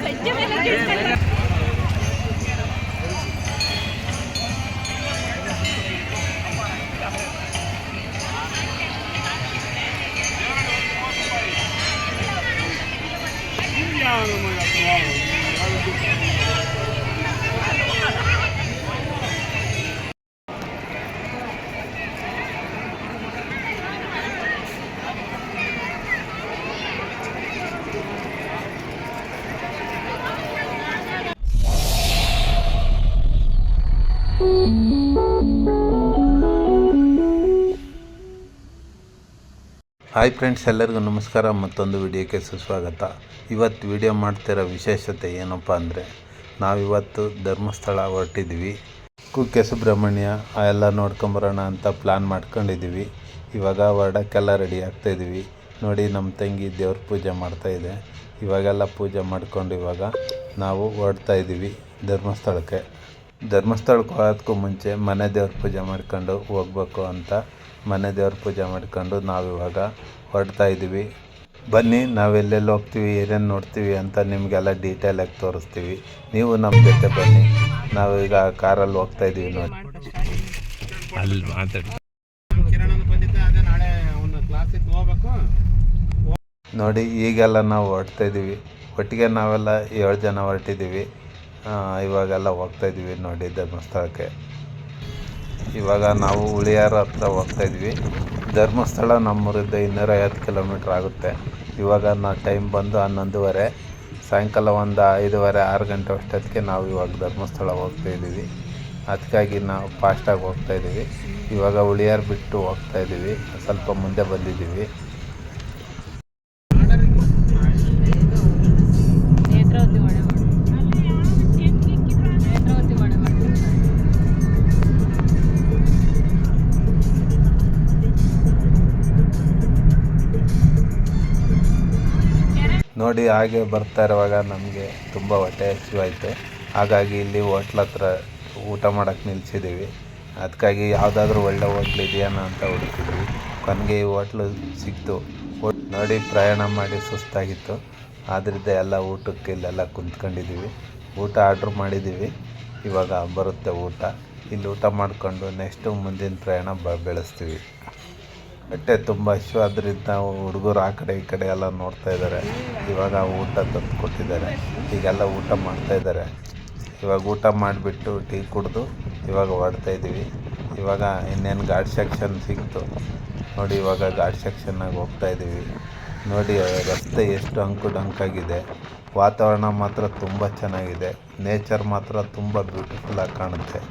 Hi friends, ಎಲ್ಲರಿಗೂ ನಮಸ್ಕಾರ. ಮತ್ತೊಂದು ವಿಡಿಯೋಕ್ಕೆ ಸುಸ್ವಾಗತ. ಇವತ್ತು ವಿಡಿಯೋ ಮಾಡ್ತಿರೋ ವಿಶೇಷತೆ ಏನಪ್ಪ ಅಂದರೆ, ನಾವಿವತ್ತು ಧರ್ಮಸ್ಥಳ ಹೊರಟಿದ್ವಿ. ಕುಕ್ಕೆ ಸುಬ್ರಹ್ಮಣ್ಯ ಎಲ್ಲ ನೋಡ್ಕೊಂಬರೋಣ ಅಂತ ಪ್ಲ್ಯಾನ್ ಮಾಡ್ಕೊಂಡಿದ್ದೀವಿ. ಇವಾಗ ಹೊರಡಕ್ಕೆಲ್ಲ ರೆಡಿ ಆಗ್ತಾಯಿದ್ದೀವಿ. ನೋಡಿ, ನಮ್ಮ ತಂಗಿ ದೇವ್ರ ಪೂಜೆ ಮಾಡ್ತಾಯಿದೆ. ಇವಾಗೆಲ್ಲ ಪೂಜೆ ಮಾಡ್ಕೊಂಡು ಇವಾಗ ನಾವು ಹೊರಡ್ತಾಯಿದ್ದೀವಿ ಧರ್ಮಸ್ಥಳಕ್ಕೆ. ಧರ್ಮಸ್ಥಳಕ್ಕೆ ಹೋಗೋದಕ್ಕೂ ಮುಂಚೆ ಮನೆ ದೇವ್ರ ಪೂಜೆ ಮಾಡ್ಕೊಂಡು ಹೋಗ್ಬೇಕು ಅಂತ ಮನೆ ದೇವ್ರ ಪೂಜೆ ಮಾಡ್ಕೊಂಡು ನಾವಿವಾಗ ಹೊರಡ್ತಾಯಿದ್ದೀವಿ. ಬನ್ನಿ, ನಾವೆಲ್ಲೆಲ್ಲಿ ಹೋಗ್ತೀವಿ, ಏನೇನು ನೋಡ್ತೀವಿ ಅಂತ ನಿಮಗೆಲ್ಲ ಡೀಟೇಲಾಗಿ ತೋರಿಸ್ತೀವಿ. ನೀವು ನಮ್ಮ ಜೊತೆ ಬನ್ನಿ. ನಾವೀಗ ಕಾರಲ್ಲಿ ಹೋಗ್ತಾಯಿದ್ದೀವಿ. ನೋಡಿ ಈಗೆಲ್ಲ ನಾವು ಹೊರಡ್ತಾಯಿದ್ದೀವಿ. ಒಟ್ಟಿಗೆ ನಾವೆಲ್ಲ 7 ಜನ ಹೊರಟಿದ್ದೀವಿ. ಇವಾಗೆಲ್ಲ ಹೋಗ್ತಾಯಿದ್ದೀವಿ ನೋಡಿ ಧರ್ಮಸ್ಥಳಕ್ಕೆ. ಇವಾಗ ನಾವು ಹುಳಿಯಾರ ಹತ್ರ ಹೋಗ್ತಾಯಿದ್ವಿ. ಧರ್ಮಸ್ಥಳ ನಮ್ಮೂರಿಂದ 250 ಕಿಲೋಮೀಟ್ರ್ ಆಗುತ್ತೆ. ಇವಾಗ ಟೈಮ್ ಬಂದು 11:30. ಸಾಯಂಕಾಲ ಒಂದು 5:30, 6 ಗಂಟೆ ಅಷ್ಟೊತ್ತಿಗೆ ನಾವು ಇವಾಗ ಧರ್ಮಸ್ಥಳ ಹೋಗ್ತಾಯಿದ್ದೀವಿ. ಅದಕ್ಕಾಗಿ ನಾವು ಫಾಸ್ಟಾಗಿ ಹೋಗ್ತಾಯಿದ್ದೀವಿ. ಇವಾಗ ಹುಳಿಯಾರು ಬಿಟ್ಟು ಹೋಗ್ತಾಯಿದ್ದೀವಿ. ಸ್ವಲ್ಪ ಮುಂದೆ ಬಂದಿದ್ದೀವಿ. ನೋಡಿ, ಹಾಗೆ ಬರ್ತಾ ಇರುವಾಗ ನಮಗೆ ತುಂಬ ಹೊಟ್ಟೆ ಹಸಿವಾಯಿತು. ಹಾಗಾಗಿ ಇಲ್ಲಿ ಹೋಟ್ಲ ಹತ್ರ ಊಟ ಮಾಡೋಕ್ಕೆ ನಿಲ್ಸಿದ್ದೀವಿ. ಅದಕ್ಕಾಗಿ ಯಾವುದಾದ್ರೂ ಒಳ್ಳೆ ಹೋಟ್ಲ್ ಇದೆಯೇನೋ ಅಂತ ಹುಡುಕಿದ್ವಿ. ಕೊನೆಗೆ ಈ ಹೋಟ್ಲು ಸಿಕ್ತು. ನೋಡಿ, ಪ್ರಯಾಣ ಮಾಡಿ ಸುಸ್ತಾಗಿತ್ತು. ಆದ್ದರಿಂದ ಎಲ್ಲ ಊಟಕ್ಕೆ ಇಲ್ಲೆಲ್ಲ ಕುಂತ್ಕೊಂಡಿದ್ದೀವಿ. ಊಟ ಆರ್ಡ್ರ್ ಮಾಡಿದ್ದೀವಿ. ಇವಾಗ ಬರುತ್ತೆ ಊಟ. ಇಲ್ಲಿ ಊಟ ಮಾಡಿಕೊಂಡು ನೆಕ್ಸ್ಟು ಮುಂದಿನ ಪ್ರಯಾಣ ಬೆಳೆಸ್ತೀವಿ. ಹೊಟ್ಟೆ ತುಂಬ ಹಸಿವಾದ್ರಿಂದ ಹುಡುಗರು ಆ ಕಡೆ ಈ ಕಡೆ ಎಲ್ಲ ನೋಡ್ತಾ ಇದ್ದಾರೆ. ಇವಾಗ ಊಟ ತಂದು ಕೊಟ್ಟಿದ್ದಾರೆ. ಈಗೆಲ್ಲ ಊಟ ಮಾಡ್ತಾಯಿದ್ದಾರೆ. ಇವಾಗ ಊಟ ಮಾಡಿಬಿಟ್ಟು ಟೀ ಕುಡಿದು ಇವಾಗ ಹೊರಡ್ತಾಯಿದ್ದೀವಿ. ಇವಾಗ ಇನ್ನೇನು ಘಾಟ್ ಸೆಕ್ಷನ್ ಸಿಕ್ತು ನೋಡಿ. ಇವಾಗ ಘಾಟ್ ಸೆಕ್ಷನ್ನಾಗಿ ಹೋಗ್ತಾಯಿದ್ದೀವಿ. ನೋಡಿ, ರಸ್ತೆ ಎಷ್ಟು ಅಂಕುಡೊಂಕಾಗಿದೆ. ವಾತಾವರಣ ಮಾತ್ರ ತುಂಬ ಚೆನ್ನಾಗಿದೆ. ನೇಚರ್ ಮಾತ್ರ ತುಂಬ ಬ್ಯೂಟಿಫುಲ್ಲಾಗಿ ಕಾಣುತ್ತೆ.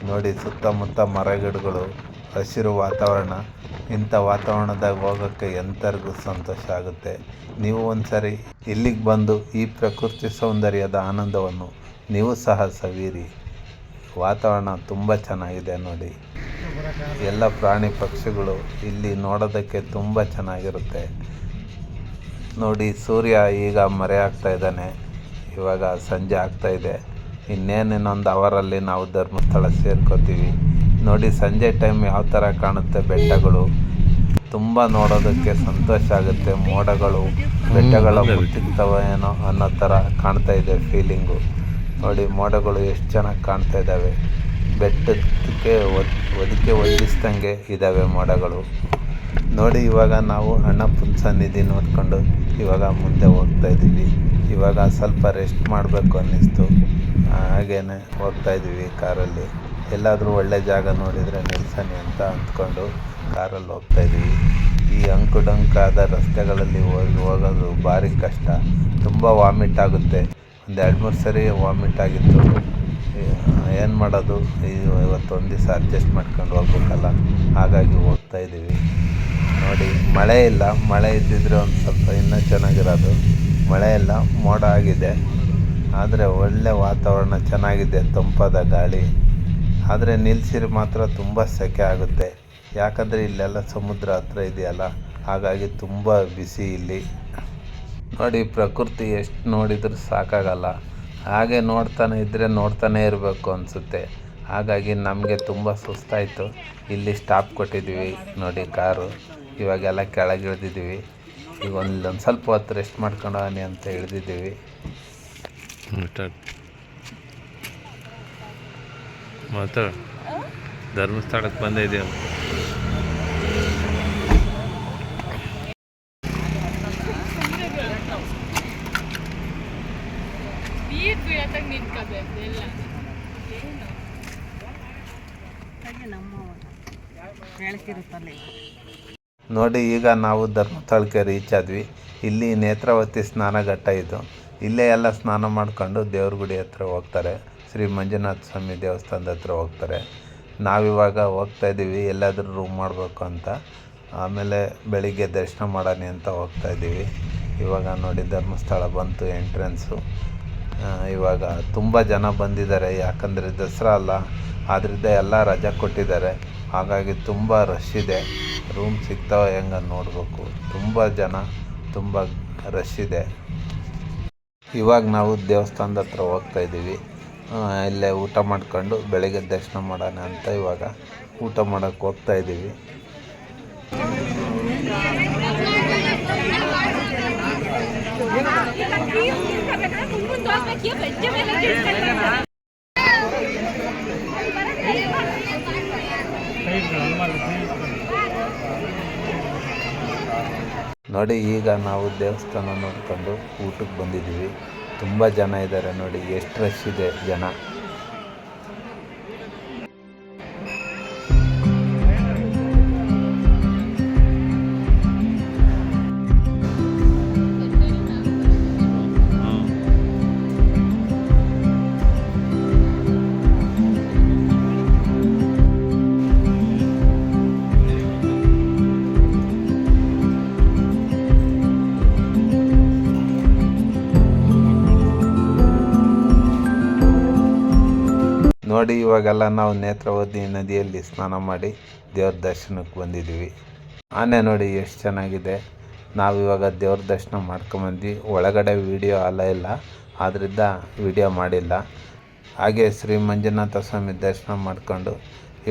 ನೋಡಿ, ಸುತ್ತಮುತ್ತ ಮರಗಿಡಗಳು, ಹಸಿರು ವಾತಾವರಣ. ಇಂಥ ವಾತಾವರಣದಾಗ ಹೋಗೋಕ್ಕೆ ಎಂಥರಿಗೂ ಸಂತೋಷ ಆಗುತ್ತೆ. ನೀವು ಒಂದ್ಸರಿ ಇಲ್ಲಿಗೆ ಬಂದು ಈ ಪ್ರಕೃತಿ ಸೌಂದರ್ಯದ ಆನಂದವನ್ನು ನೀವು ಸಹ ಸವಿಯಿರಿ. ವಾತಾವರಣ ತುಂಬ ಚೆನ್ನಾಗಿದೆ ನೋಡಿ. ಎಲ್ಲ ಪ್ರಾಣಿ ಪಕ್ಷಿಗಳು ಇಲ್ಲಿ ನೋಡೋದಕ್ಕೆ ತುಂಬ ಚೆನ್ನಾಗಿರುತ್ತೆ. ನೋಡಿ, ಸೂರ್ಯ ಈಗ ಮರೆಯಾಗ್ತಾ ಇದ್ದಾನೆ. ಇವಾಗ ಸಂಜೆ ಆಗ್ತಾಯಿದೆ. ಇನ್ನೊಂದು ಅವರಲ್ಲಿ ನಾವು ಧರ್ಮಸ್ಥಳ ಸೇರ್ಕೋತೀವಿ. ನೋಡಿ, ಸಂಜೆ ಟೈಮ್ ಯಾವ ಥರ ಕಾಣುತ್ತೆ. ಬೆಟ್ಟಗಳು ತುಂಬ ನೋಡೋದಕ್ಕೆ ಸಂತೋಷ ಆಗುತ್ತೆ. ಮೋಡಗಳು ಬೆಟ್ಟಗಳ ಮುಚ್ಚಿರ್ತವೇನೋ ಅನ್ನೋ ಥರ ಕಾಣ್ತಾ ಇದೆ ಫೀಲಿಂಗು. ನೋಡಿ, ಮೋಡಗಳು ಎಷ್ಟು ಚೆನ್ನಾಗಿ ಕಾಣ್ತಾ ಇದ್ದಾವೆ. ಬೆಟ್ಟಕ್ಕೆ ಒದಿಸಿದಂಗೆ ಇದ್ದಾವೆ ಮೋಡಗಳು. ನೋಡಿ, ಇವಾಗ ನಾವು ಅಣ್ಣಪ್ಪನ ಸನ್ನಿಧಿ ನೋಡಿಕೊಂಡು ಇವಾಗ ಮುಂದೆ ಹೋಗ್ತಾಯಿದ್ದೀವಿ. ಇವಾಗ ಸ್ವಲ್ಪ ರೆಸ್ಟ್ ಮಾಡಬೇಕು ಅನ್ನಿಸ್ತು. ಹಾಗೇ ಹೋಗ್ತಾಯಿದ್ದೀವಿ ಕಾರಲ್ಲಿ. ಎಲ್ಲಾದರೂ ಒಳ್ಳೆ ಜಾಗ ನೋಡಿದರೆ ನಿಲ್ಸಣಿ ಅಂತ ಅಂದ್ಕೊಂಡು ಕಾರಲ್ಲಿ ಹೋಗ್ತಾಯಿದ್ದೀವಿ. ಈ ಅಂಕುಡೊಂಕಾದ ರಸ್ತೆಗಳಲ್ಲಿ ಹೋಗೋದು ಭಾರಿ ಕಷ್ಟ. ತುಂಬ ವಾಮಿಟ್ ಆಗುತ್ತೆ. ಒಂದು 2-3 ಸರಿ ವಾಮಿಟ್ ಆಗಿತ್ತು. ಏನು ಮಾಡೋದು, ಇವತ್ತೊಂದು ದಿವಸ ಅಡ್ಜಸ್ಟ್ ಮಾಡ್ಕೊಂಡು ಹೋಗ್ಬೇಕಲ್ಲ. ಹಾಗಾಗಿ ಹೋಗ್ತಾಯಿದ್ದೀವಿ. ನೋಡಿ, ಮಳೆ ಇಲ್ಲ. ಮಳೆ ಇದ್ದಿದ್ರೆ ಒಂದು ಸ್ವಲ್ಪ ಇನ್ನೂ ಚೆನ್ನಾಗಿರೋದು. ಮಳೆ ಇಲ್ಲ, ಮೋಡ ಆಗಿದೆ. ಆದರೆ ಒಳ್ಳೆ ವಾತಾವರಣ ಚೆನ್ನಾಗಿದೆ, ತಂಪಾದ ಗಾಳಿ. ಆದರೆ ನಿಲ್ಸಿರಿ ಮಾತ್ರ ತುಂಬ ಸೆಕೆ ಆಗುತ್ತೆ. ಯಾಕಂದರೆ ಇಲ್ಲೆಲ್ಲ ಸಮುದ್ರ ಹತ್ರ ಇದೆಯಲ್ಲ, ಹಾಗಾಗಿ ತುಂಬ ಬಿಸಿ ಇಲ್ಲಿ. ನೋಡಿ, ಪ್ರಕೃತಿ ಎಷ್ಟು ನೋಡಿದರೂ ಸಾಕಾಗಲ್ಲ. ಹಾಗೆ ನೋಡ್ತಾನೇ ಇರಬೇಕು ಅನಿಸುತ್ತೆ. ಹಾಗಾಗಿ ನಮಗೆ ತುಂಬ ಸುಸ್ತಾಯಿತು. ಇಲ್ಲಿ ಸ್ಟಾಪ್ ಕೊಟ್ಟಿದ್ದೀವಿ ನೋಡಿ ಕಾರು. ಇವಾಗೆಲ್ಲ ಕೆಳಗೆ ಇಳಿದಿದ್ದೀವಿ. ಈಗ ಒಂದು ಸ್ವಲ್ಪ ಹೊತ್ತು ರೆಸ್ಟ್ ಮಾಡ್ಕೊಂಡು ಹೋಗಿ ಅಂತ ಇಳಿದಿದ್ದೀವಿ. ಮಾತಾಡ ಧರ್ಮಸ್ಥಳಕ್ಕೆ ಬಂದಿದ್ದೀವಿ. ನೋಡಿ, ಈಗ ನಾವು ಧರ್ಮಸ್ಥಳಕ್ಕೆ ರೀಚ್ ಆದ್ವಿ. ಇಲ್ಲಿ ನೇತ್ರಾವತಿ ಸ್ನಾನಘಟ್ಟ ಇದು. ಇಲ್ಲೇ ಎಲ್ಲ ಸ್ನಾನ ಮಾಡ್ಕೊಂಡು ದೇವ್ರ ಗುಡಿ ಹತ್ರ ಹೋಗ್ತಾರೆ. ಶ್ರೀ ಮಂಜುನಾಥ ಸ್ವಾಮಿ ದೇವಸ್ಥಾನದ ಹತ್ರ ಹೋಗ್ತಾರೆ. ನಾವಿವಾಗ ಹೋಗ್ತಾ ಇದ್ದೀವಿ ಎಲ್ಲಾದರೂ ರೂಮ್ ಮಾಡಬೇಕು ಅಂತ. ಆಮೇಲೆ ಬೆಳಿಗ್ಗೆ ದರ್ಶನ ಮಾಡೋಣ ಅಂತ ಹೋಗ್ತಾ ಇದ್ದೀವಿ. ಇವಾಗ ನೋಡಿ ಧರ್ಮಸ್ಥಳ ಬಂತು ಎಂಟ್ರೆನ್ಸು. ಇವಾಗ ತುಂಬ ಜನ ಬಂದಿದ್ದಾರೆ, ಯಾಕಂದರೆ ದಸರಾ ಅಲ್ಲ, ಆದ್ದರಿಂದ ಎಲ್ಲ ರಜೆ ಕೊಟ್ಟಿದ್ದಾರೆ. ಹಾಗಾಗಿ ತುಂಬ ರಶ್ ಇದೆ. ರೂಮ್ ಸಿಗ್ತಾವ ಹೆಂಗೆ ನೋಡಬೇಕು. ತುಂಬ ಜನ, ತುಂಬ ರಶ್ ಇದೆ. ಇವಾಗ ನಾವು ದೇವಸ್ಥಾನದ ಹತ್ರ ಹೋಗ್ತಾ ಇದ್ದೀವಿ. ಇಲ್ಲೇ ಊಟ ಮಾಡ್ಕೊಂಡು ಬೆಳಗ್ಗೆ ದರ್ಶನ ಮಾಡೋಣ ಅಂತ ಇವಾಗ ಊಟ ಮಾಡೋಕ್ಕೆ ಹೋಗ್ತಾ ಇದ್ದೀವಿ. ನೋಡಿ, ಈಗ ನಾವು ದೇವಸ್ಥಾನ ನೋಡ್ಕೊಂಡು ಊಟಕ್ಕೆ ಬಂದಿದ್ದೀವಿ. ತುಂಬ ಜನ ಇದ್ದಾರೆ ನೋಡಿ, ಎಷ್ಟು ರಶ್ ಇದೆ ಜನ. ನೋಡಿ, ಇವಾಗೆಲ್ಲ ನಾವು ನೇತ್ರಾವತಿ ನದಿಯಲ್ಲಿ ಸ್ನಾನ ಮಾಡಿ ದೇವ್ರ ದರ್ಶನಕ್ಕೆ ಬಂದಿದ್ದೀವಿ. ಆನೆ ನೋಡಿ ಎಷ್ಟು ಚೆನ್ನಾಗಿದೆ. ನಾವಿವಾಗ ದೇವ್ರ ದರ್ಶನ ಮಾಡ್ಕೊಂಬಂದ್ವಿ. ಒಳಗಡೆ ವಿಡಿಯೋ ಅಲ್ಲ ಇಲ್ಲ, ಆದ್ದರಿಂದ ವಿಡಿಯೋ ಮಾಡಿಲ್ಲ. ಹಾಗೆ ಶ್ರೀ ಮಂಜುನಾಥ ಸ್ವಾಮಿ ದರ್ಶನ ಮಾಡಿಕೊಂಡು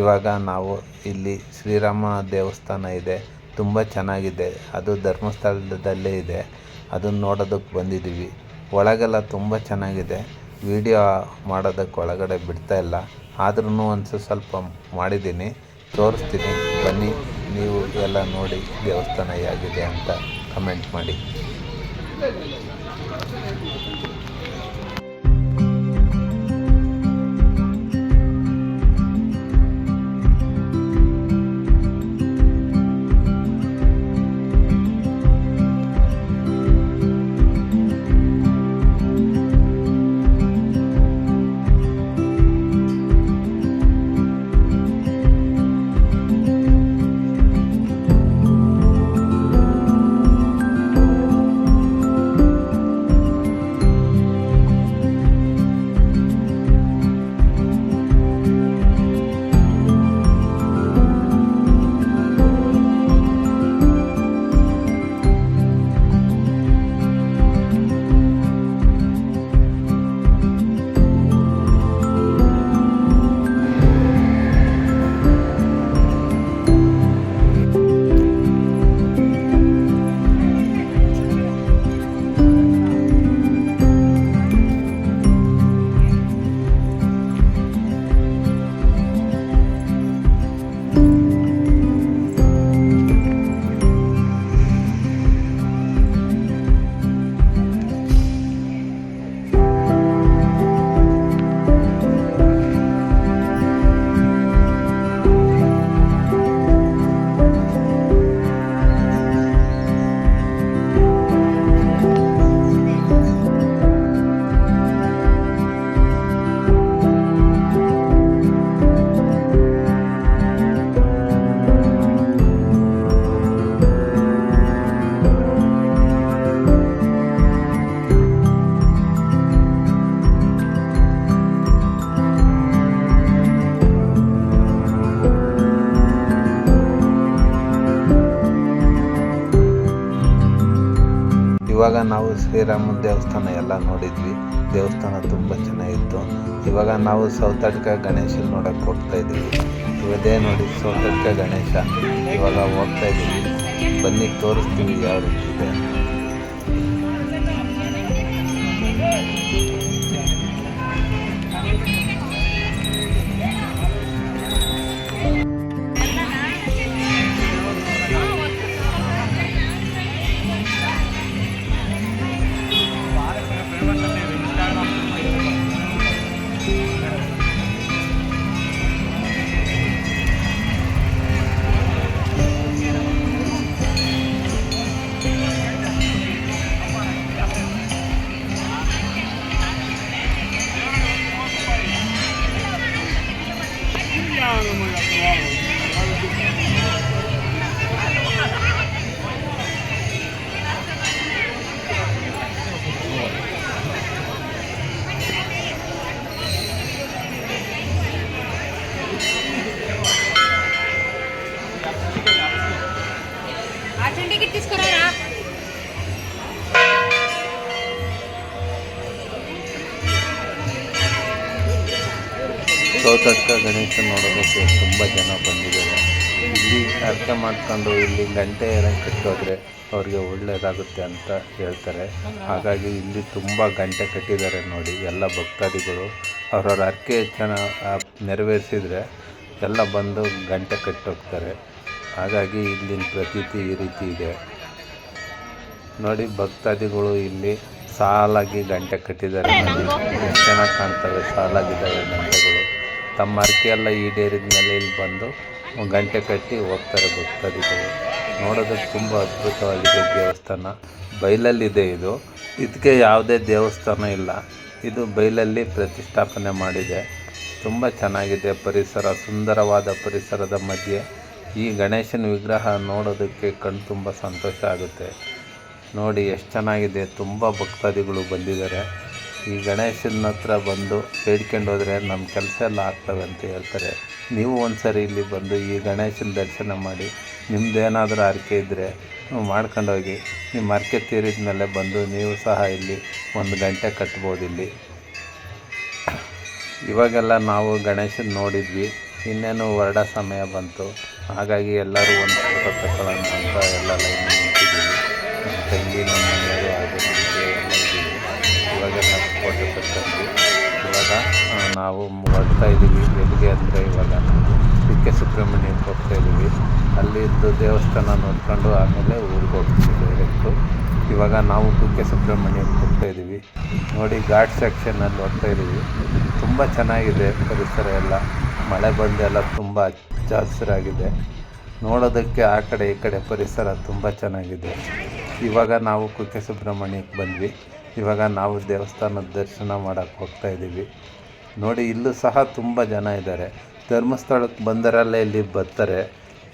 ಇವಾಗ ನಾವು ಇಲ್ಲಿ ಶ್ರೀರಾಮ ದೇವಸ್ಥಾನ ಇದೆ, ತುಂಬ ಚೆನ್ನಾಗಿದೆ. ಅದು ಧರ್ಮಸ್ಥಳದಲ್ಲೇ ಇದೆ. ಅದನ್ನು ನೋಡೋದಕ್ಕೆ ಬಂದಿದ್ದೀವಿ. ಒಳಗೆಲ್ಲ ತುಂಬ ಚೆನ್ನಾಗಿದೆ. ವಿಡಿಯೋ ಮಾಡೋದಕ್ಕೆ ಒಳಗಡೆ ಬಿಡ್ತಾ ಇಲ್ಲ, ಆದ್ರೂ ಸ್ವಲ್ಪ ಮಾಡಿದ್ದೀನಿ, ತೋರಿಸ್ತೀನಿ. ಬನ್ನಿ, ನೀವು ಎಲ್ಲ ನೋಡಿ ದೇವಸ್ಥಾನ ಹೇಗಿದೆ ಅಂತ ಕಮೆಂಟ್ ಮಾಡಿ. ಇವಾಗ ನಾವು ಶ್ರೀರಾಮ ದೇವಸ್ಥಾನ ಎಲ್ಲ ನೋಡಿದ್ವಿ. ದೇವಸ್ಥಾನ ತುಂಬ ಚೆನ್ನಾಗಿತ್ತು. ಇವಾಗ ನಾವು ಸೌತಡ್ಕ ಗಣೇಶನ ನೋಡಕ್ಕೆ ಹೋಗ್ತಾ ಇದ್ದೀವಿ. ಇವದೇ ನೋಡಿ ಸೌತಡ್ಕ ಗಣೇಶ. ಇವಾಗ ಹೋಗ್ತಾ ಇದ್ದೀವಿ, ಬನ್ನಿ ತೋರಿಸ್ತೀವಿ ಯಾವ ರೀತಿ ಇದೆ. ಸೌತಡ್ಕ ಗಣೇಶ ನೋಡೋದಕ್ಕೆ ತುಂಬ ಜನ ಬಂದಿದ್ದಾರೆ. ಇಲ್ಲಿ ಅರ್ಥ ಮಾಡ್ಕೊಂಡು ಇಲ್ಲಿ ಗಂಟೆ ಎಲ್ಲ ಕಟ್ಟೋದ್ರೆ ಅವ್ರಿಗೆ ಒಳ್ಳೆಯದಾಗುತ್ತೆ ಅಂತ ಹೇಳ್ತಾರೆ. ಹಾಗಾಗಿ ಇಲ್ಲಿ ತುಂಬ ಗಂಟೆ ಕಟ್ಟಿದ್ದಾರೆ ನೋಡಿ. ಎಲ್ಲ ಭಕ್ತಾದಿಗಳು ಅವ್ರವ್ರ ಹರಕೆ ನೆರವೇರಿಸಿದರೆ ಎಲ್ಲ ಬಂದು ಗಂಟೆ ಕಟ್ಟೋಗ್ತಾರೆ. ಹಾಗಾಗಿ ಇಲ್ಲಿನ ಪ್ರತೀತಿ ಈ ರೀತಿ ಇದೆ ನೋಡಿ. ಭಕ್ತಾದಿಗಳು ಇಲ್ಲಿ ಸಾಲಾಗಿ ಗಂಟೆ ಕಟ್ಟಿದ್ದಾರೆ ನೋಡಿ. ಎಷ್ಟು ಚೆನ್ನಾಗಿ ಕಾಣ್ತವೆ, ಸಾಲಾಗಿದ್ದಾವೆ ಗಂಟೆಗಳು. ತಮ್ಮ ಹರಕೆ ಎಲ್ಲ ಈಡೇರಿದ ಮೇಲೆ ಇಲ್ಲಿ ಬಂದು ಗಂಟೆ ಕಟ್ಟಿ ಹೋಗ್ತಾರೆ ಭಕ್ತಾದಿಗಳು. ನೋಡೋದಕ್ಕೆ ತುಂಬ ಅದ್ಭುತವಾಗಿದೆ ದೇವಸ್ಥಾನ. ಬಯಲಲ್ಲಿದೆ ಇದು. ಇದಕ್ಕೆ ಯಾವುದೇ ದೇವಸ್ಥಾನ ಇಲ್ಲ, ಇದು ಬಯಲಲ್ಲಿ ಪ್ರತಿಷ್ಠಾಪನೆ ಮಾಡಿದೆ. ತುಂಬ ಚೆನ್ನಾಗಿದೆ ಪರಿಸರ, ಸುಂದರವಾದ ಪರಿಸರದ ಮಧ್ಯೆ ಈ ಗಣೇಶನ ವಿಗ್ರಹ ನೋಡೋದಕ್ಕೆ ಕಣ್ಣು ತುಂಬ ಸಂತೋಷ ಆಗುತ್ತೆ ನೋಡಿ. ಎಷ್ಟು ಚೆನ್ನಾಗಿದೆ. ತುಂಬ ಭಕ್ತಾದಿಗಳು ಬಂದಿದ್ದಾರೆ. ಈ ಗಣೇಶನ ಹತ್ರ ಬಂದು ಬೇಡ್ಕೊಂಡು ಹೋದರೆ ನಮ್ಮ ಕೆಲಸ ಎಲ್ಲ ಆಗ್ತವೆ ಅಂತ ಹೇಳ್ತಾರೆ. ನೀವು ಒಂದು ಸರಿ ಇಲ್ಲಿ ಬಂದು ಈ ಗಣೇಶನ ದರ್ಶನ ಮಾಡಿ ನಿಮ್ಮದೇನಾದರೂ ಹರಕೆ ಇದ್ದರೆ ಮಾಡ್ಕೊಂಡೋಗಿ. ನಿಮ್ಮ ಹರಕೆ ತೀರಿದ ಮೇಲೆ ಬಂದು ನೀವು ಸಹ ಇಲ್ಲಿ ಒಂದು ಗಂಟೆ ಕಟ್ಬೋದು ಇಲ್ಲಿ. ಇವಾಗೆಲ್ಲ ನಾವು ಗಣೇಶನ ನೋಡಿದ್ವಿ, ಇನ್ನೇನು ಹೊರಡೋ ಸಮಯ ಬಂತು. ಹಾಗಾಗಿ ಎಲ್ಲರೂ ಒಂದು ಫೋಟೋ ತಗೊಳ್ಳೋಣ ಅಂತ ಎಲ್ಲ ಲೈನ್ ನಿಂತಿದ್ದೀವಿ. ನಮ್ಮ ತಂಗಿ, ನಮ್ಮ ಮನೆಯವರು ಹಾಗೆ ನಮಗೆ ಎಲ್ಲ ಇದ್ದೀವಿ. ಇವಾಗೆಲ್ಲ ಫೋಟೋ ತಗೊಂಡ್ವಿ. ಇವಾಗ ನಾವು ಹೊರಡ್ತಾ ಇದ್ದೀವಿ. ಎಲ್ಲಿಗೆ ಅಂದರೆ ಇವಾಗ ಕುಕ್ಕೆ ಸುಬ್ರಹ್ಮಣ್ಯಕ್ಕೆ ಹೋಗ್ತಾಯಿದ್ದೀವಿ. ಅಲ್ಲಿದ್ದು ದೇವಸ್ಥಾನ ನೋಡ್ಕೊಂಡು ಆಮೇಲೆ ಊರಿಗೆ ಹೋಗ್ತೀವಿ ಡೈರೆಕ್ಟು. ಇವಾಗ ನಾವು ಕುಕ್ಕೆ ಸುಬ್ರಹ್ಮಣ್ಯಕ್ಕೆ ಹೋಗ್ತಾಯಿದ್ದೀವಿ ನೋಡಿ. ಘಾಟ್ ಸೆಕ್ಷನಲ್ಲಿ ಹೋಗ್ತಾಯಿದ್ದೀವಿ. ತುಂಬ ಚೆನ್ನಾಗಿದೆ ಪರಿಸರ ಎಲ್ಲ. ಮಳೆ ಬಂದೆಲ್ಲ ತುಂಬ ಹಚ್ಚ ಹಸಿರಾಗಿದೆ. ನೋಡೋದಕ್ಕೆ ಆ ಕಡೆ ಈ ಕಡೆ ಪರಿಸರ ತುಂಬ ಚೆನ್ನಾಗಿದೆ. ಇವಾಗ ನಾವು ಕುಕ್ಕೆ ಸುಬ್ರಹ್ಮಣ್ಯಕ್ಕೆ ಬಂದ್ವಿ. ಇವಾಗ ನಾವು ದೇವಸ್ಥಾನದ ದರ್ಶನ ಮಾಡೋಕ್ಕೆ ಹೋಗ್ತಾಯಿದ್ದೀವಿ ನೋಡಿ. ಇಲ್ಲೂ ಸಹ ತುಂಬ ಜನ ಇದ್ದಾರೆ. ಧರ್ಮಸ್ಥಳಕ್ಕೆ ಬಂದರಲ್ಲೇ ಇಲ್ಲಿ ಬರ್ತಾರೆ.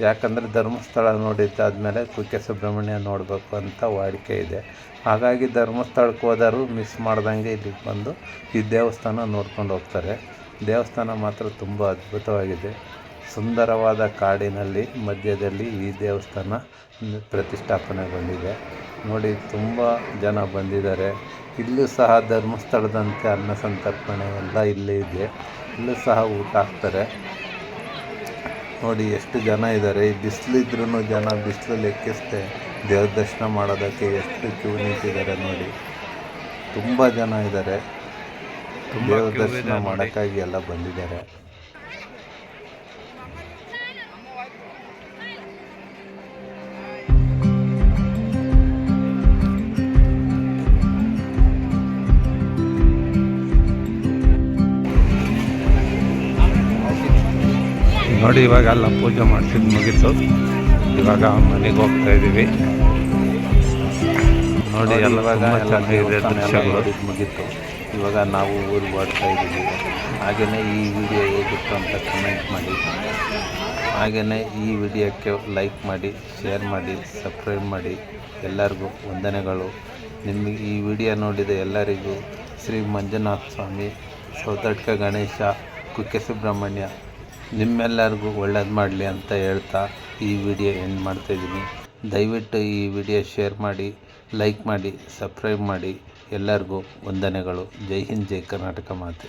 ಯಾಕಂದರೆ ಧರ್ಮಸ್ಥಳ ನೋಡಿದ್ದಾದಮೇಲೆ ಕುಕ್ಕೆ ಸುಬ್ರಹ್ಮಣ್ಯ ನೋಡಬೇಕು ಅಂತ ವಾಡಿಕೆ ಇದೆ. ಹಾಗಾಗಿ ಧರ್ಮಸ್ಥಳಕ್ಕೆ ಹೋದರೂ ಮಿಸ್ ಮಾಡ್ದಂಗೆ ಇಲ್ಲಿಗೆ ಬಂದು ಈ ದೇವಸ್ಥಾನ ನೋಡ್ಕೊಂಡು ಹೋಗ್ತಾರೆ. ದೇವಸ್ಥಾನ ಮಾತ್ರ ತುಂಬ ಅದ್ಭುತವಾಗಿದೆ. ಸುಂದರವಾದ ಕಾಡಿನಲ್ಲಿ ಮಧ್ಯದಲ್ಲಿ ಈ ದೇವಸ್ಥಾನ ಪ್ರತಿಷ್ಠಾಪನೆಗೊಂಡಿದೆ ನೋಡಿ. ತುಂಬ ಜನ ಬಂದಿದ್ದಾರೆ. ಇಲ್ಲೂ ಸಹ ಧರ್ಮಸ್ಥಳದಂತೆ ಅನ್ನ ಸಂತರ್ಪಣೆ ಎಲ್ಲ ಇಲ್ಲೇ ಇದೆ. ಇಲ್ಲೂ ಸಹ ಊಟ ಹಾಕ್ತಾರೆ ನೋಡಿ. ಎಷ್ಟು ಜನ ಇದ್ದಾರೆ. ಈ ಬಿಸಿಲಿದ್ರೂ ಜನ ಬಿಸಿಲು ಲೆಕ್ಕಿಸದೆ ದೇವ್ರ ದರ್ಶನ ಮಾಡೋದಕ್ಕೆ ಎಷ್ಟು ಕ್ಯೂ ನಿಂತಿದ್ದಾರೆ ನೋಡಿ. ತುಂಬ ಜನ ಇದ್ದಾರೆ. ದೇವ್ರ ದರ್ಶನ ಮಾಡೋಕ್ಕಾಗಿ ಎಲ್ಲ ಬಂದಿದ್ದಾರೆ. ನೋಡಿ ಇವಾಗ ಎಲ್ಲ ಪೂಜೆ ಮಾಡಿಸಿದ್ದು ಮುಗೀತು. ಇವಾಗ ಮನೆಗೆ ಹೋಗ್ತಾ ಇದ್ದೀವಿ ನೋಡಿ. ಇವಾಗ ಮುಗೀತು. ಇವಾಗ ನಾವು ಊರಿಗೆ ಹೊರಡ್ತಾ ಇದ್ದೀವಿ. ಹಾಗೆಯೇ ಈ ವಿಡಿಯೋ ಹೇಗಿತ್ತು ಅಂತ ಕಮೆಂಟ್ ಮಾಡಿ. ಹಾಗೆಯೇ ಈ ವಿಡಿಯೋಕ್ಕೆ ಲೈಕ್ ಮಾಡಿ, ಶೇರ್ ಮಾಡಿ, ಸಬ್ಸ್ಕ್ರೈಬ್ ಮಾಡಿ. ಎಲ್ಲರಿಗೂ ವಂದನೆಗಳು. ನಿಮಗೆ ಈ ವಿಡಿಯೋ ನೋಡಿದ ಎಲ್ಲರಿಗೂ ಶ್ರೀ ಮಂಜುನಾಥ ಸ್ವಾಮಿ, ಸೌತಡ್ಕ ಗಣೇಶ, ಕುಕ್ಕೆ ಸುಬ್ರಹ್ಮಣ್ಯ ನಿಮ್ಮೆಲ್ಲರಿಗೂ ಒಳ್ಳೇದು ಮಾಡಲಿ ಅಂತ ಹೇಳ್ತಾ ಈ ವಿಡಿಯೋ ಎಂಡ್ ಮಾಡ್ತಾಯಿದ್ದೀನಿ. ದಯವಿಟ್ಟು ಈ ವಿಡಿಯೋ ಶೇರ್ ಮಾಡಿ, ಲೈಕ್ ಮಾಡಿ, ಸಬ್ಸ್ಕ್ರೈಬ್ ಮಾಡಿ. ಎಲ್ಲರಿಗೂ ವಂದನೆಗಳು. ಜೈ ಹಿಂದ್, ಜೈ ಕರ್ನಾಟಕ ಮಾತೆ.